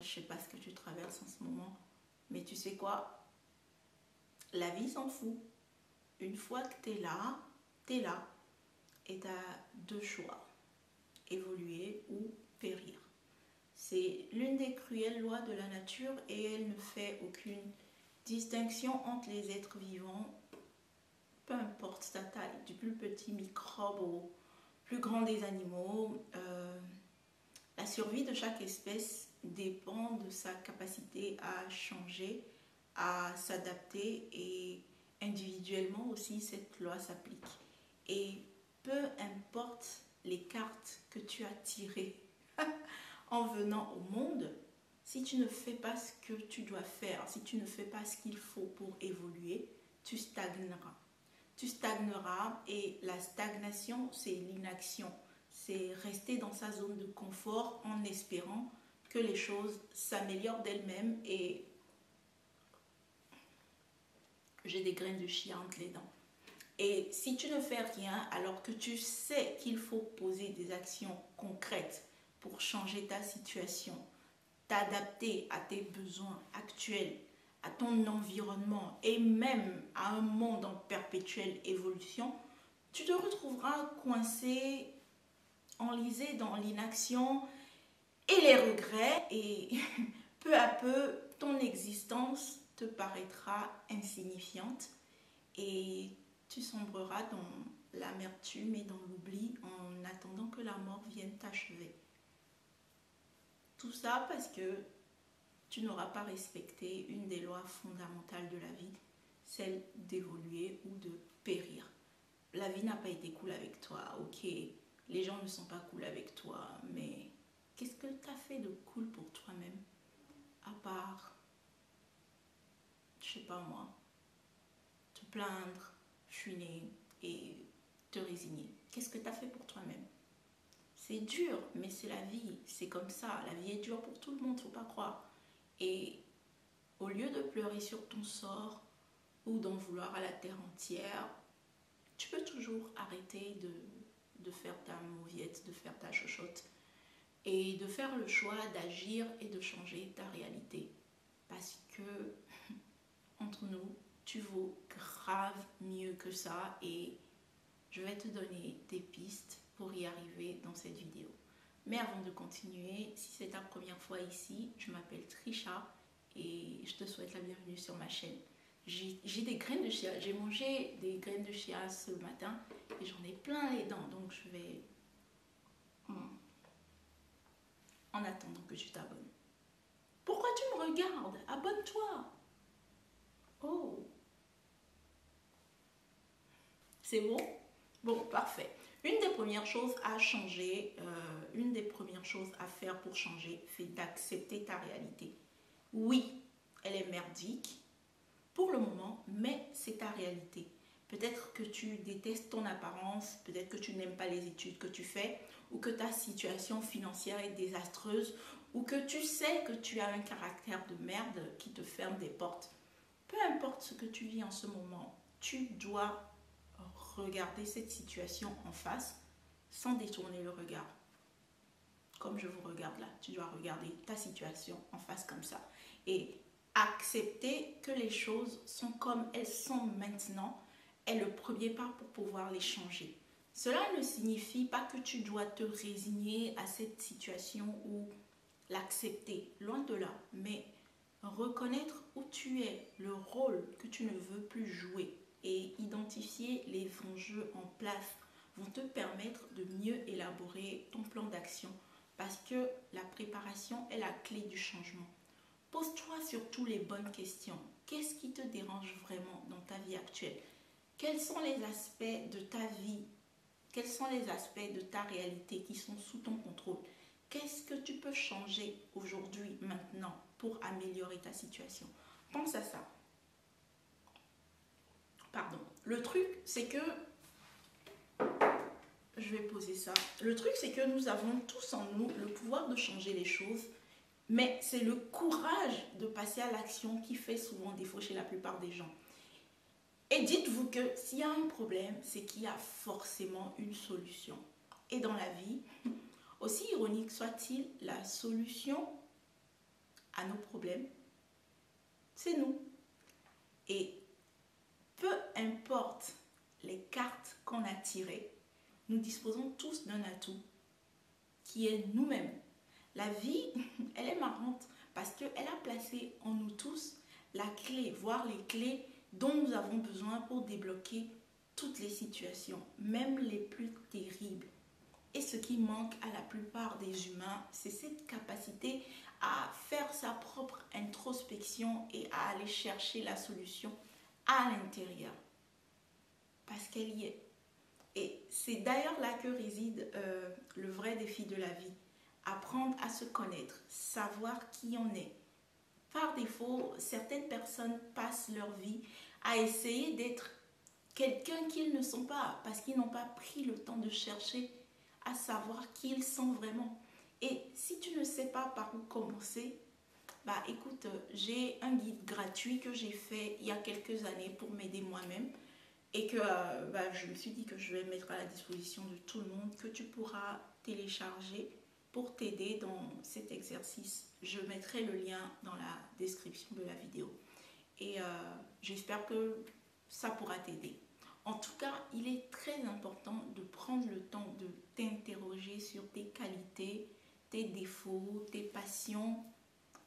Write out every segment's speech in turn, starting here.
Je sais pas ce que tu traverses en ce moment, mais tu sais quoi? La vie s'en fout. Une fois que tu es là, tu es là. Et tu as deux choix, évoluer ou périr. C'est l'une des cruelles lois de la nature et elle ne fait aucune distinction entre les êtres vivants, peu importe ta taille, du plus petit microbe au plus grand des animaux. La survie de chaque espèce dépend de sa capacité à changer, à s'adapter et individuellement aussi cette loi s'applique. Et peu importe les cartes que tu as tirées en venant au monde, si tu ne fais pas ce que tu dois faire, si tu ne fais pas ce qu'il faut pour évoluer, tu stagneras. Tu stagneras et la stagnation, c'est l'inaction. C'est rester dans sa zone de confort en espérant que les choses s'améliorent d'elles-mêmes et j'ai des graines de chia entre les dents. Et si tu ne fais rien alors que tu sais qu'il faut poser des actions concrètes pour changer ta situation, t'adapter à tes besoins actuels, à ton environnement et même à un monde en perpétuelle évolution, tu te retrouveras coincé, enlisé dans l'inaction et les regrets et peu à peu ton existence te paraîtra insignifiante et tu sombreras dans l'amertume et dans l'oubli en attendant que la mort vienne t'achever. Tout ça parce que tu n'auras pas respecté une des lois fondamentales de la vie, celle d'évoluer ou de périr. La vie n'a pas été cool avec toi, ok, les gens ne sont pas cool avec toi, mais qu'est-ce que tu as fait de cool pour toi-même? À part, je sais pas moi, te plaindre, fuiner et te résigner. Qu'est-ce que tu as fait pour toi-même? C'est dur, mais c'est la vie, c'est comme ça. La vie est dure pour tout le monde, faut pas croire. Et au lieu de pleurer sur ton sort ou d'en vouloir à la terre entière, tu peux toujours arrêter de faire ta mauviette, de faire ta chochotte et de faire le choix d'agir et de changer ta réalité. Parce que, entre nous, tu vaux grave mieux que ça et je vais te donner des pistes pour y arriver dans cette vidéo. Mais avant de continuer, si c'est ta première fois ici, je m'appelle Trisha et je te souhaite la bienvenue sur ma chaîne. J'ai des graines de chia, j'ai mangé des graines de chia ce matin et j'en ai plein les dents, donc je vais... En attendant que tu t'abonnes. Pourquoi tu me regardes? Abonne-toi. Oh, c'est bon? Bon, parfait. Une des premières choses à changer, une des premières choses à faire pour changer, c'est d'accepter ta réalité. Oui, elle est merdique pour le moment, mais c'est ta réalité. Peut-être que tu détestes ton apparence, peut-être que tu n'aimes pas les études que tu fais, ou que ta situation financière est désastreuse, ou que tu sais que tu as un caractère de merde qui te ferme des portes. Peu importe ce que tu vis en ce moment, tu dois regarder cette situation en face sans détourner le regard. Comme je vous regarde là, tu dois regarder ta situation en face comme ça. Et accepter que les choses sont comme elles sont maintenant est le premier pas pour pouvoir les changer. Cela ne signifie pas que tu dois te résigner à cette situation ou l'accepter, loin de là, mais reconnaître où tu es, le rôle que tu ne veux plus jouer et identifier les enjeux en place vont te permettre de mieux élaborer ton plan d'action parce que la préparation est la clé du changement. Pose-toi surtout les bonnes questions. Qu'est-ce qui te dérange vraiment dans ta vie actuelle? Quels sont les aspects de ta vie? Quels sont les aspects de ta réalité qui sont sous ton contrôle? Qu'est-ce que tu peux changer aujourd'hui, maintenant, pour améliorer ta situation? Pense à ça. Pardon. Le truc, c'est que... Je vais poser ça. Le truc, c'est que nous avons tous en nous le pouvoir de changer les choses, mais c'est le courage de passer à l'action qui fait souvent défaut chez la plupart des gens. Et dites-vous que s'il y a un problème, c'est qu'il y a forcément une solution. Et dans la vie, aussi ironique soit-il, la solution à nos problèmes, c'est nous. Et peu importe les cartes qu'on a tirées, nous disposons tous d'un atout qui est nous-mêmes. La vie, elle est marrante parce qu'elle a placé en nous tous la clé, voire les clés dont nous avons besoin pour débloquer toutes les situations, même les plus terribles. Et ce qui manque à la plupart des humains, c'est cette capacité à faire sa propre introspection et à aller chercher la solution à l'intérieur. Parce qu'elle y est. Et c'est d'ailleurs là que réside le vrai défi de la vie. Apprendre à se connaître, savoir qui on est. Par défaut, certaines personnes passent leur vie à essayer d'être quelqu'un qu'ils ne sont pas parce qu'ils n'ont pas pris le temps de chercher à savoir qui ils sont vraiment. Et si tu ne sais pas par où commencer, bah écoute, j'ai un guide gratuit que j'ai fait il y a quelques années pour m'aider moi-même et que je me suis dit que je vais mettre à la disposition de tout le monde, que tu pourras télécharger pour t'aider dans cet exercice. Je mettrai le lien dans la description de la vidéo et j'espère que ça pourra t'aider. En tout cas, il est très important de prendre le temps de t'interroger sur tes qualités, tes défauts, tes passions,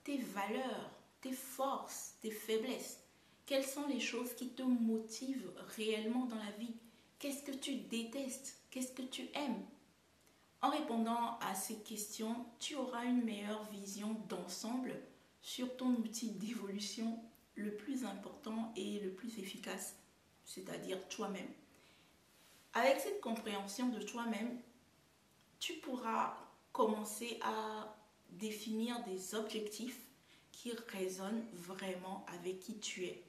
tes valeurs, tes forces, tes faiblesses. Quelles sont les choses qui te motivent réellement dans la vie? Qu'est-ce que tu détestes? Qu'est-ce que tu aimes? En répondant à ces questions, tu auras une meilleure vision d'ensemble sur ton outil d'évolution le plus important et le plus efficace, c'est-à-dire toi-même. Avec cette compréhension de toi-même, tu pourras commencer à définir des objectifs qui résonnent vraiment avec qui tu es.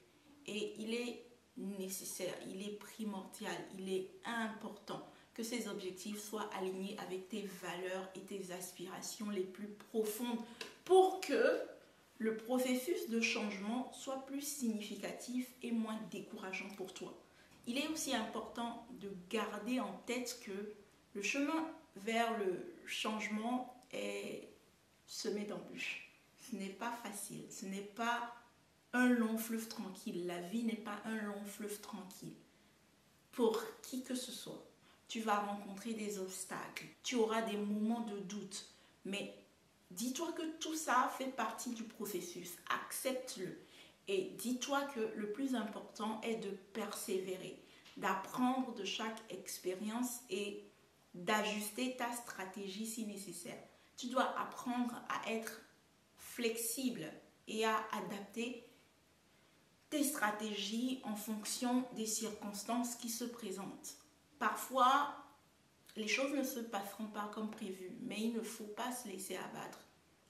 Et il est nécessaire, il est primordial, il est important que ces objectifs soient alignés avec tes valeurs et tes aspirations les plus profondes pour que le processus de changement soit plus significatif et moins décourageant pour toi. Il est aussi important de garder en tête que le chemin vers le changement est semé d'embûches. Ce n'est pas facile, ce n'est pas un long fleuve tranquille. La vie n'est pas un long fleuve tranquille. Pour qui que ce soit, tu vas rencontrer des obstacles, tu auras des moments de doute, mais dis-toi que tout ça fait partie du processus, accepte-le et dis-toi que le plus important est de persévérer, d'apprendre de chaque expérience et d'ajuster ta stratégie si nécessaire. Tu dois apprendre à être flexible et à adapter tes stratégies en fonction des circonstances qui se présentent. Parfois, les choses ne se passeront pas comme prévu, mais il ne faut pas se laisser abattre.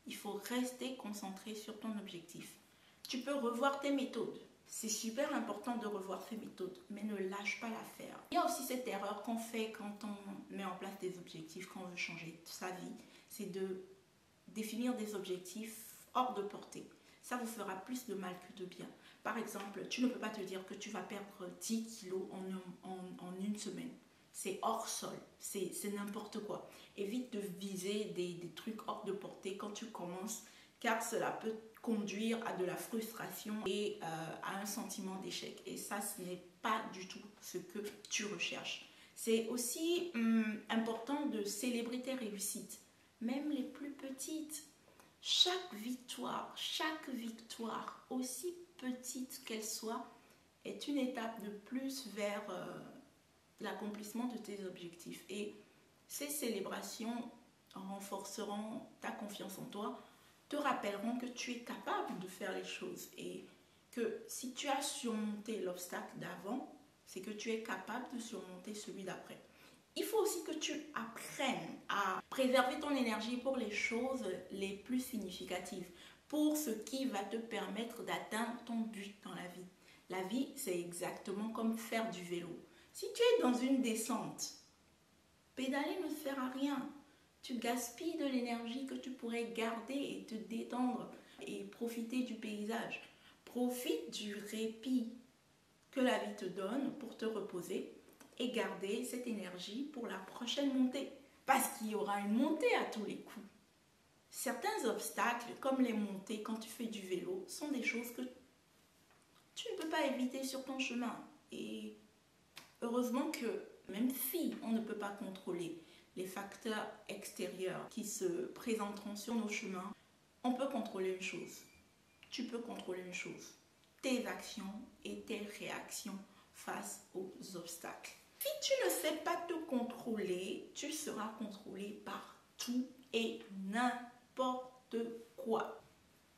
Il faut rester concentré sur ton objectif. Tu peux revoir tes méthodes. C'est super important de revoir ses méthodes, mais ne lâche pas l'affaire. Il y a aussi cette erreur qu'on fait quand on met en place des objectifs, quand on veut changer sa vie, c'est de définir des objectifs hors de portée. Ça vous fera plus de mal que de bien. Par exemple, tu ne peux pas te dire que tu vas perdre 10 kilos en une semaine. C'est hors sol, c'est n'importe quoi. Évite de viser des trucs hors de portée quand tu commences, car cela peut conduire à de la frustration et à un sentiment d'échec. Et ça, ce n'est pas du tout ce que tu recherches. C'est aussi important de célébrer tes réussites, même les plus petites. Chaque victoire, aussi petite qu'elle soit, est une étape de plus vers l'accomplissement de tes objectifs. Et ces célébrations renforceront ta confiance en toi, te rappelleront que tu es capable de faire les choses et que si tu as surmonté l'obstacle d'avant, c'est que tu es capable de surmonter celui d'après. Il faut aussi que tu apprennes à préserver ton énergie pour les choses les plus significatives, pour ce qui va te permettre d'atteindre ton but dans la vie. La vie, c'est exactement comme faire du vélo. Si tu es dans une descente, pédaler ne sert à rien. Tu gaspilles de l'énergie que tu pourrais garder et te détendre et profiter du paysage. Profite du répit que la vie te donne pour te reposer et garder cette énergie pour la prochaine montée. Parce qu'il y aura une montée à tous les coups. Certains obstacles, comme les montées quand tu fais du vélo, sont des choses que tu ne peux pas éviter sur ton chemin. Et heureusement que même si on ne peut pas contrôler les facteurs extérieurs qui se présenteront sur nos chemins, on peut contrôler une chose. Tu peux contrôler une chose. Tes actions et tes réactions face aux obstacles. Si tu ne sais pas te contrôler, tu seras contrôlé par tout et n'importe quoi.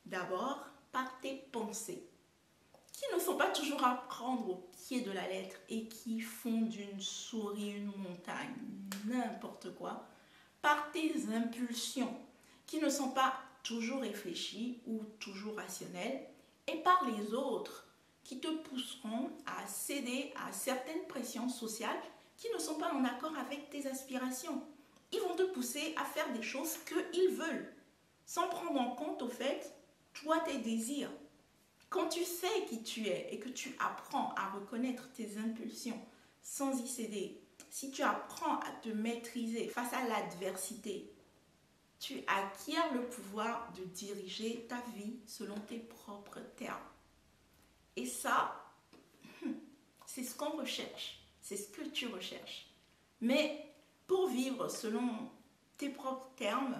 D'abord, par tes pensées, qui ne sont pas toujours à prendre au pied de la lettre et qui font d'une souris une montagne, n'importe quoi. Par tes impulsions, qui ne sont pas toujours réfléchies ou toujours rationnelles. Et par les autres, qui te pousseront à céder à certaines pressions sociales qui ne sont pas en accord avec tes aspirations. Ils vont te pousser à faire des choses qu'ils veulent, sans prendre en compte au fait, toi, tes désirs. Quand tu sais qui tu es et que tu apprends à reconnaître tes impulsions sans y céder, si tu apprends à te maîtriser face à l'adversité, tu acquiers le pouvoir de diriger ta vie selon tes propres termes. Et ça, c'est ce qu'on recherche, c'est ce que tu recherches. Mais pour vivre selon tes propres termes,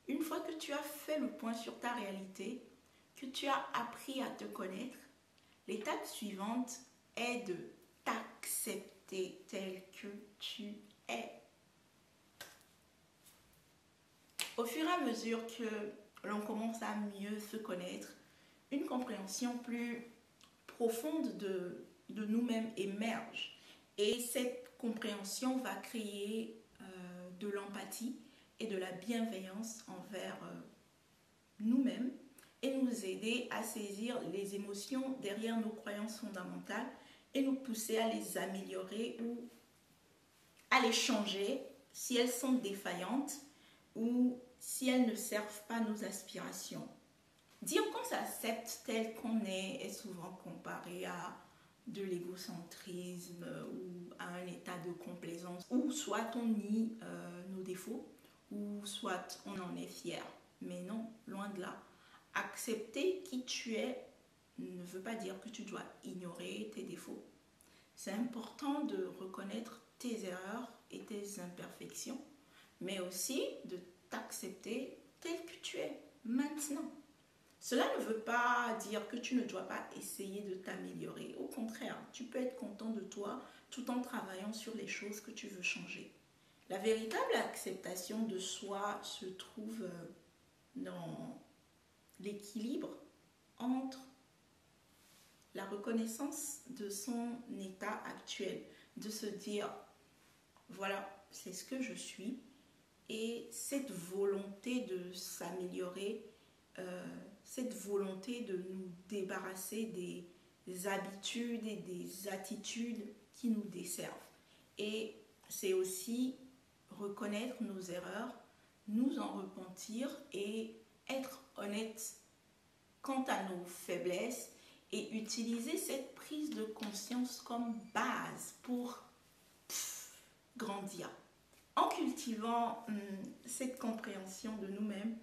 une fois que tu as fait le point sur ta réalité, que tu as appris à te connaître, l'étape suivante est de t'accepter tel que tu es. Au fur et à mesure que l'on commence à mieux se connaître, une compréhension plus profonde de nous-mêmes émerge. Et cette compréhension va créer de l'empathie et de la bienveillance envers nous-mêmes et nous aider à saisir les émotions derrière nos croyances fondamentales et nous pousser à les améliorer ou à les changer si elles sont défaillantes ou si elles ne servent pas nos aspirations. Dire qu'on s'accepte tel qu'on est souvent comparé à de l'égocentrisme ou à un état de complaisance, ou soit on nie nos défauts, ou soit on en est fier. Mais non, loin de là. Accepter qui tu es ne veut pas dire que tu dois ignorer tes défauts. C'est important de reconnaître tes erreurs et tes imperfections, mais aussi de t'accepter tel que tu es maintenant. Cela ne veut pas dire que tu ne dois pas essayer de t'améliorer. Au contraire, tu peux être content de toi tout en travaillant sur les choses que tu veux changer. La véritable acceptation de soi se trouve dans l'équilibre entre la reconnaissance de son état actuel, de se dire, voilà, c'est ce que je suis, et cette volonté de s'améliorer, cette volonté de nous débarrasser des habitudes et des attitudes qui nous desservent. Et c'est aussi reconnaître nos erreurs, nous en repentir et être honnête quant à nos faiblesses et utiliser cette prise de conscience comme base pour grandir. En cultivant cette compréhension de nous-mêmes,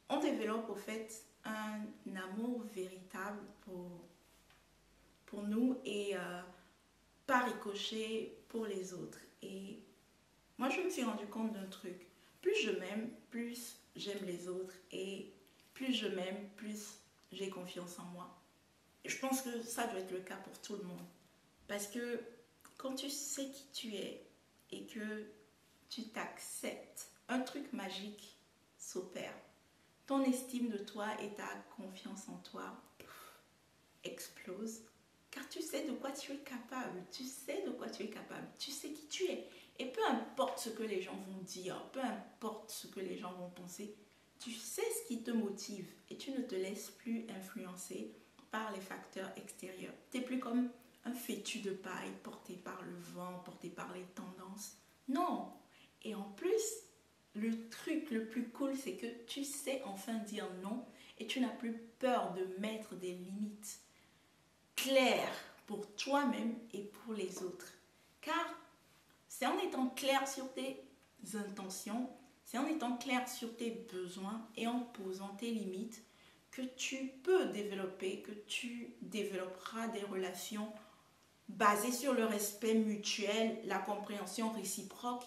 on développe au fait un amour véritable pour nous et par ricochet pour les autres. Et moi, je me suis rendu compte d'un truc. Plus je m'aime, plus j'aime les autres. Et plus je m'aime, plus j'ai confiance en moi. Et je pense que ça doit être le cas pour tout le monde. Parce que quand tu sais qui tu es et que tu t'acceptes, un truc magique s'opère. Ton estime de toi et ta confiance en toi explosent. Car tu sais de quoi tu es capable. Tu sais de quoi tu es capable. Tu sais qui tu es. Et peu importe ce que les gens vont dire, peu importe ce que les gens vont penser, tu sais ce qui te motive et tu ne te laisses plus influencer par les facteurs extérieurs. Tu n'es plus comme un fétu de paille porté par le vent, porté par les tendances. Non. Et en plus, le truc le plus cool, c'est que tu sais enfin dire non et tu n'as plus peur de mettre des limites claires pour toi-même et pour les autres. Car c'est en étant clair sur tes intentions C'est en étant clair sur tes besoins et en posant tes limites que tu peux développer, que tu développeras des relations basées sur le respect mutuel, la compréhension réciproque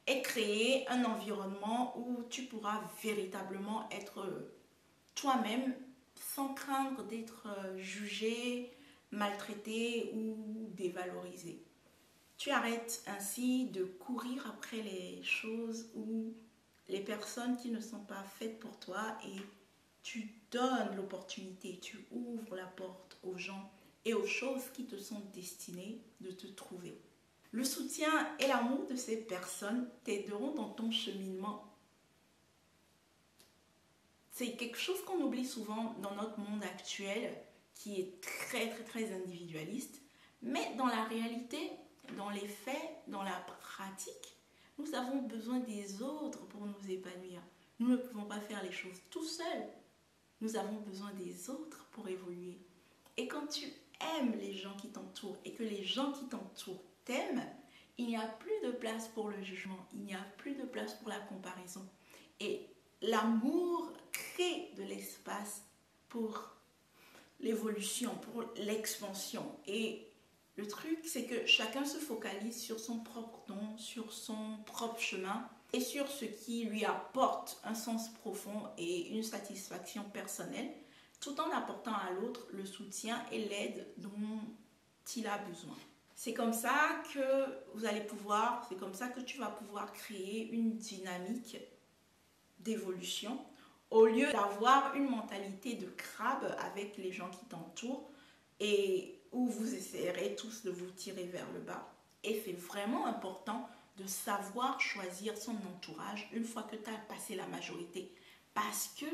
et créer un environnement où tu pourras véritablement être toi-même sans craindre d'être jugé, maltraité ou dévalorisé. Tu arrêtes ainsi de courir après les choses ou les personnes qui ne sont pas faites pour toi et tu donnes l'opportunité, tu ouvres la porte aux gens et aux choses qui te sont destinées de te trouver. Le soutien et l'amour de ces personnes t'aideront dans ton cheminement. C'est quelque chose qu'on oublie souvent dans notre monde actuel qui est très très très individualiste, mais dans la réalité, dans les faits, dans la pratique, nous avons besoin des autres pour nous épanouir. Nous ne pouvons pas faire les choses tout seuls. Nous avons besoin des autres pour évoluer. Et quand tu aimes les gens qui t'entourent et que les gens qui t'entourent t'aiment, il n'y a plus de place pour le jugement, il n'y a plus de place pour la comparaison. Et l'amour crée de l'espace pour l'évolution, pour l'expansion. Et le truc, c'est que chacun se focalise sur son propre don, sur son propre chemin et sur ce qui lui apporte un sens profond et une satisfaction personnelle, tout en apportant à l'autre le soutien et l'aide dont il a besoin. C'est comme ça que vous allez pouvoir, c'est comme ça que tu vas pouvoir créer une dynamique d'évolution au lieu d'avoir une mentalité de crabe avec les gens qui t'entourent et où vous essayerez tous de vous tirer vers le bas. Et c'est vraiment important de savoir choisir son entourage une fois que tu as passé la majorité. Parce que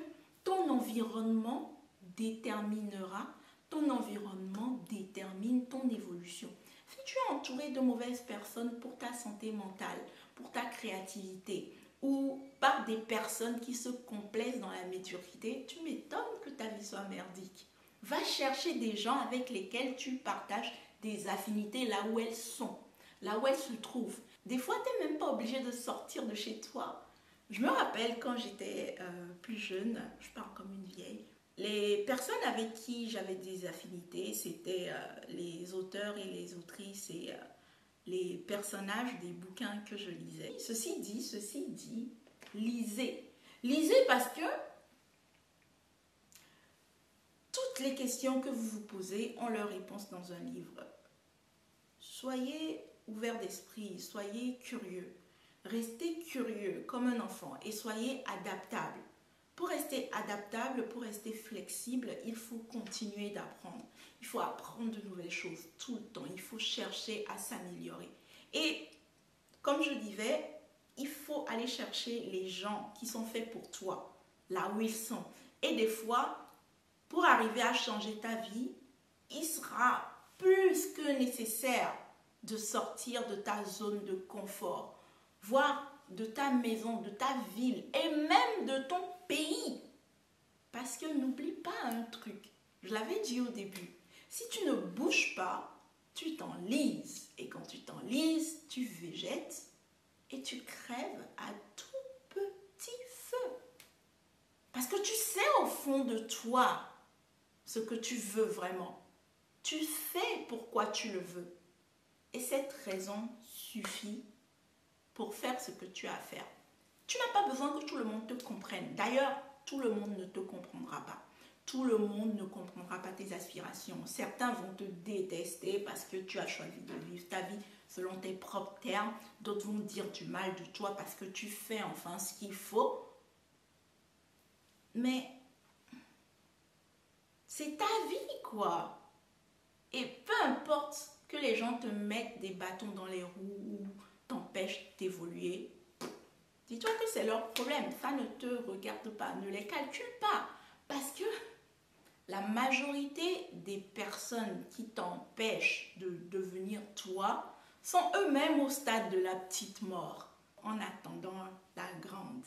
ton environnement déterminera, ton environnement détermine ton évolution. Si tu es entouré de mauvaises personnes pour ta santé mentale, pour ta créativité, ou par des personnes qui se complaisent dans la médiocrité, tu m'étonnes que ta vie soit merdique. Va chercher des gens avec lesquels tu partages des affinités là où elles sont, là où elles se trouvent. Des fois, tu n'es même pas obligé de sortir de chez toi. Je me rappelle quand j'étais plus jeune, je parle comme une vieille, les personnes avec qui j'avais des affinités, c'était les auteurs et les autrices et les personnages des bouquins que je lisais. Ceci dit, lisez. Lisez parce que toutes les questions que vous vous posez ont leur réponse dans un livre. Soyez ouverts d'esprit, soyez curieux. Restez curieux comme un enfant et soyez adaptable. Pour rester adaptable, pour rester flexible, il faut continuer d'apprendre. Il faut apprendre de nouvelles choses tout le temps. Il faut chercher à s'améliorer. Et comme je disais, il faut aller chercher les gens qui sont faits pour toi, là où ils sont. Et des fois, pour arriver à changer ta vie, il sera plus que nécessaire de sortir de ta zone de confort, voire de ta maison, de ta ville et même de ton pays. Parce que n'oublie pas un truc, je l'avais dit au début, si tu ne bouges pas, tu t'enlises. Et quand tu t'enlises, tu végètes et tu crèves à tout petit feu. Parce que tu sais au fond de toi ce que tu veux vraiment. Tu sais pourquoi tu le veux. Et cette raison suffit pour faire ce que tu as à faire. Tu n'as pas besoin que tout le monde te comprenne. D'ailleurs, tout le monde ne te comprendra pas. Tout le monde ne comprendra pas tes aspirations. Certains vont te détester parce que tu as choisi de vivre ta vie selon tes propres termes. D'autres vont dire du mal de toi parce que tu fais enfin ce qu'il faut. Mais c'est ta vie, quoi. Et peu importe que les gens te mettent des bâtons dans les roues ou t'empêchent d'évoluer, dis-toi que c'est leur problème. Ça ne te regarde pas. Ne les calcule pas. Parce que la majorité des personnes qui t'empêchent de devenir toi sont eux-mêmes au stade de la petite mort, en attendant la grande.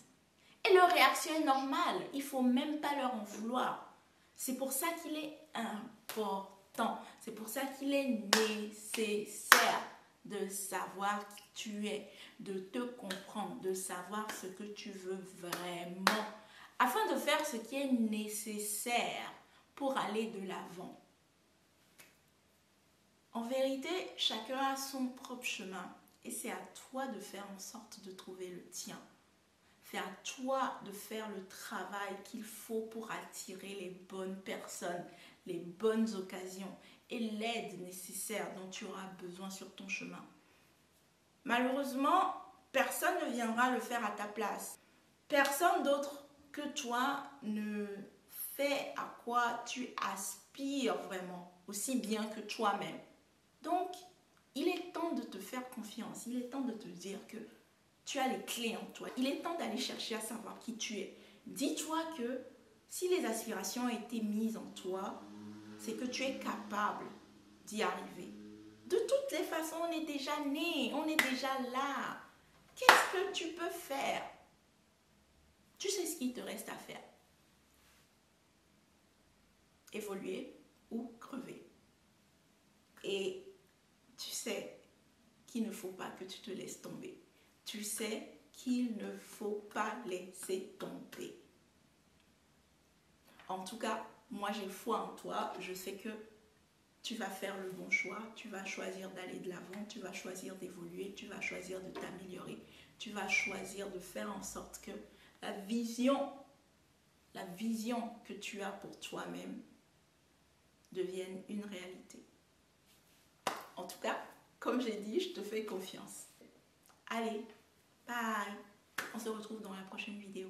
Et leur réaction est normale, il ne faut même pas leur en vouloir. C'est pour ça qu'il est important, c'est pour ça qu'il est nécessaire de savoir qui tu es, de te comprendre, de savoir ce que tu veux vraiment, afin de faire ce qui est nécessaire pour aller de l'avant. En vérité, chacun a son propre chemin et c'est à toi de faire en sorte de trouver le tien. C'est à toi de faire le travail qu'il faut pour attirer les bonnes personnes, les bonnes occasions et l'aide nécessaire dont tu auras besoin sur ton chemin. Malheureusement, personne ne viendra le faire à ta place. Personne d'autre que toi ne fait à quoi tu aspires vraiment, aussi bien que toi-même. Donc, il est temps de te faire confiance. Il est temps de te dire que tu as les clés en toi. Il est temps d'aller chercher à savoir qui tu es. Dis-toi que si les aspirations ont été mises en toi, c'est que tu es capable d'y arriver. De toutes les façons, on est déjà né, on est déjà là. Qu'est-ce que tu peux faire? Tu sais ce qu'il te reste à faire. Évoluer ou crever. Et tu sais qu'il ne faut pas que tu te laisses tomber. Tu sais qu'il ne faut pas laisser tomber. En tout cas, moi j'ai foi en toi. Je sais que tu vas faire le bon choix. Tu vas choisir d'aller de l'avant. Tu vas choisir d'évoluer. Tu vas choisir de t'améliorer. Tu vas choisir de faire en sorte que la vision que tu as pour toi-même devienne une réalité. En tout cas, comme j'ai dit, je te fais confiance. Allez, bye. On se retrouve dans la prochaine vidéo.